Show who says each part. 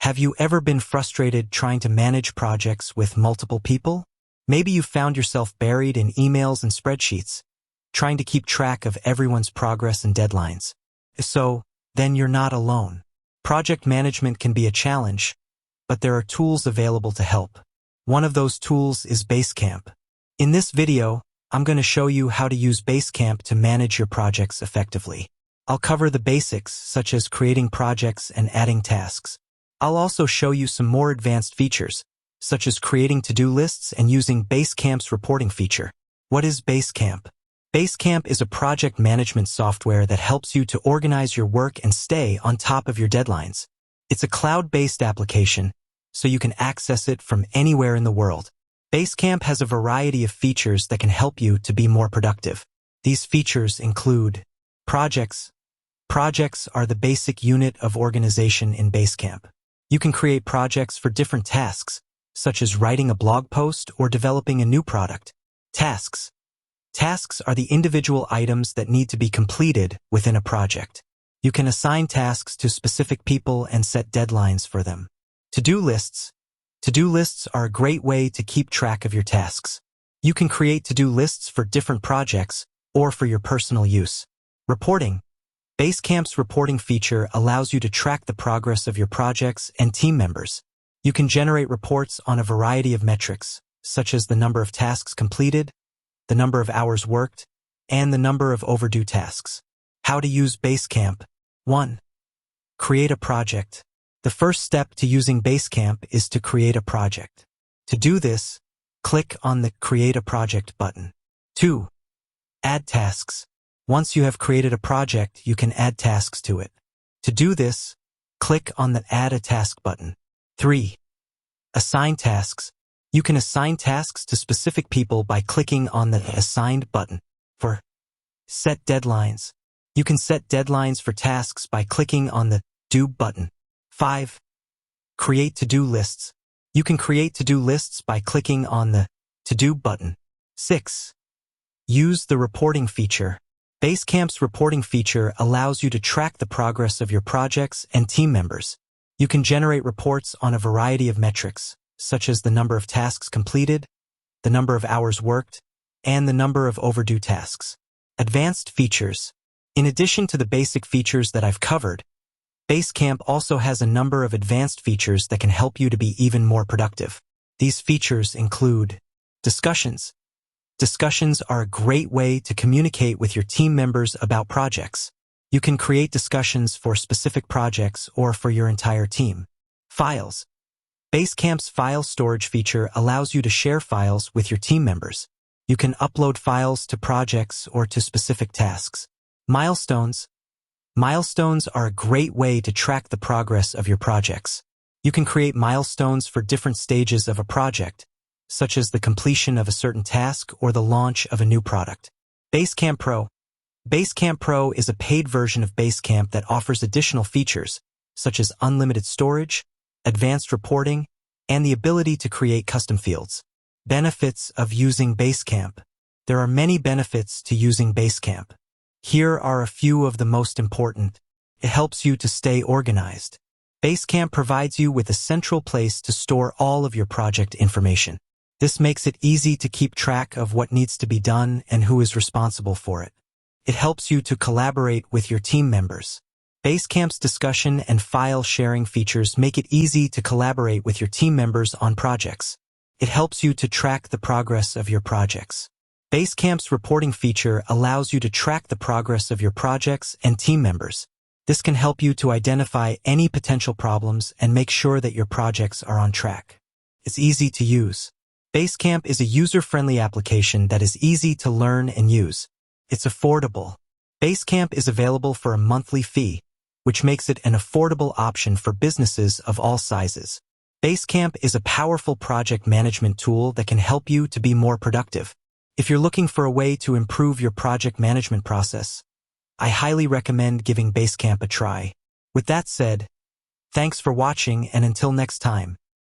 Speaker 1: Have you ever been frustrated trying to manage projects with multiple people? Maybe you found yourself buried in emails and spreadsheets, trying to keep track of everyone's progress and deadlines. If so, then you're not alone. Project management can be a challenge, but there are tools available to help. One of those tools is Basecamp. In this video, I'm going to show you how to use Basecamp to manage your projects effectively. I'll cover the basics, such as creating projects and adding tasks. I'll also show you some more advanced features, such as creating to-do lists and using Basecamp's reporting feature. What is Basecamp? Basecamp is a project management software that helps you to organize your work and stay on top of your deadlines. It's a cloud-based application, so you can access it from anywhere in the world. Basecamp has a variety of features that can help you to be more productive. These features include projects. Projects are the basic unit of organization in Basecamp. You can create projects for different tasks, such as writing a blog post or developing a new product. Tasks. Tasks are the individual items that need to be completed within a project. You can assign tasks to specific people and set deadlines for them. To-do lists. To-do lists are a great way to keep track of your tasks. You can create to-do lists for different projects or for your personal use. Reporting. Basecamp's reporting feature allows you to track the progress of your projects and team members. You can generate reports on a variety of metrics, such as the number of tasks completed, the number of hours worked, and the number of overdue tasks. How to use Basecamp. 1. Create a project. The first step to using Basecamp is to create a project. To do this, click on the Create a Project button. 2. Add tasks. Once you have created a project, you can add tasks to it. To do this, click on the Add a Task button. 3. Assign tasks. You can assign tasks to specific people by clicking on the Assigned button. 4. Set deadlines. You can set deadlines for tasks by clicking on the Due button. 5. Create to-do lists. You can create to-do lists by clicking on the To-do button. 6. Use the reporting feature. Basecamp's reporting feature allows you to track the progress of your projects and team members. You can generate reports on a variety of metrics, such as the number of tasks completed, the number of hours worked, and the number of overdue tasks. Advanced features. In addition to the basic features that I've covered, Basecamp also has a number of advanced features that can help you to be even more productive. These features include discussions. Discussions are a great way to communicate with your team members about projects. You can create discussions for specific projects or for your entire team. Files. Basecamp's file storage feature allows you to share files with your team members. You can upload files to projects or to specific tasks. Milestones. Milestones are a great way to track the progress of your projects. You can create milestones for different stages of a project, such as the completion of a certain task or the launch of a new product. Basecamp Pro. Basecamp Pro is a paid version of Basecamp that offers additional features, such as unlimited storage, advanced reporting, and the ability to create custom fields. Benefits of using Basecamp. There are many benefits to using Basecamp. Here are a few of the most important. It helps you to stay organized. Basecamp provides you with a central place to store all of your project information. This makes it easy to keep track of what needs to be done and who is responsible for it. It helps you to collaborate with your team members. Basecamp's discussion and file sharing features make it easy to collaborate with your team members on projects. It helps you to track the progress of your projects. Basecamp's reporting feature allows you to track the progress of your projects and team members. This can help you to identify any potential problems and make sure that your projects are on track. It's easy to use. Basecamp is a user-friendly application that is easy to learn and use. It's affordable. Basecamp is available for a monthly fee, which makes it an affordable option for businesses of all sizes. Basecamp is a powerful project management tool that can help you to be more productive. If you're looking for a way to improve your project management process, I highly recommend giving Basecamp a try. With that said, thanks for watching, and until next time.